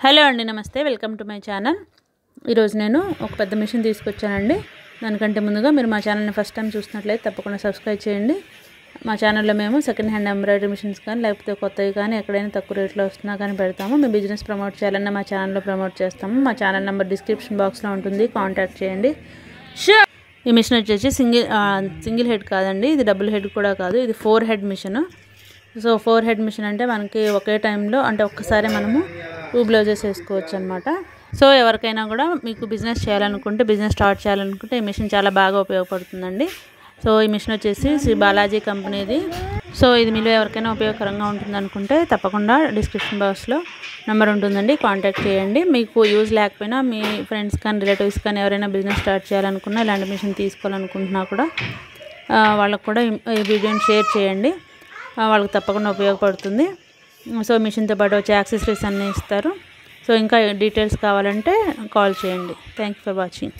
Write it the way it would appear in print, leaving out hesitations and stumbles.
Hello అండి, నమస్తే. Welcome to my channel. ఈరోజు నేను ఒక పెద్ద మిషన్ తీసుకొచ్చానండి. దానికంటే ముందుగా మీరు మా ఛానల్ని ఫస్ట్ టైం చూసినట్లయితే తప్పకుండా సబ్స్క్రైబ్ చేయండి. మా ఛానల్లో మేము సెకండ్ హ్యాండ్ ఎంబ్రాయిడరీ మిషన్స్ కానీ లేకపోతే కొత్తవి కానీ ఎక్కడైనా తక్కువ రేట్లో వస్తున్నా కానీ పెడతాము. మీ బిజినెస్ ప్రమోట్ చేయాలన్నా మా ఛానల్లో ప్రమోట్ చేస్తాము. మా ఛానల్ నెంబర్ డిస్క్రిప్షన్ బాక్స్లో ఉంటుంది, కాంటాక్ట్ చేయండి. ఈ మిషన్ వచ్చేసి సింగిల్ హెడ్ కాదండి, ఇది డబుల్ హెడ్ కూడా కాదు, ఇది 4 head machine. So 4 head machine అంటే మనకి ఒకే టైంలో అంటే ఒక్కసారి మనము 2 బ్లౌజెస్ వేసుకోవచ్చు అనమాట. సో ఎవరికైనా కూడా మీకు బిజినెస్ చేయాలనుకుంటే, బిజినెస్ స్టార్ట్ చేయాలనుకుంటే ఈ మిషన్ చాలా బాగా ఉపయోగపడుతుందండి. సో ఈ మిషన్ వచ్చేసి శ్రీ బాలాజీ కంపెనీది. సో ఇది మీలో ఎవరికైనా ఉపయోగకరంగా ఉంటుంది అనుకుంటే తప్పకుండా డిస్క్రిప్షన్ బాక్స్లో నెంబర్ ఉంటుందండి, కాంటాక్ట్ చేయండి. మీకు యూజ్ లేకపోయినా మీ ఫ్రెండ్స్ కానీ రిలేటివ్స్ కానీ ఎవరైనా బిజినెస్ స్టార్ట్ చేయాలనుకున్నా, ఇలాంటి మిషన్ తీసుకోవాలనుకుంటున్నా కూడా వాళ్ళకు కూడా ఈ వీడియోని షేర్ చేయండి. వాళ్ళకి తప్పకుండా ఉపయోగపడుతుంది. సో మిషన్తో పాటు వచ్చే యాక్సెసరీస్ అన్నీ ఇస్తారు. సో ఇంకా డీటెయిల్స్ కావాలంటే కాల్ చేయండి. Thank you for watching.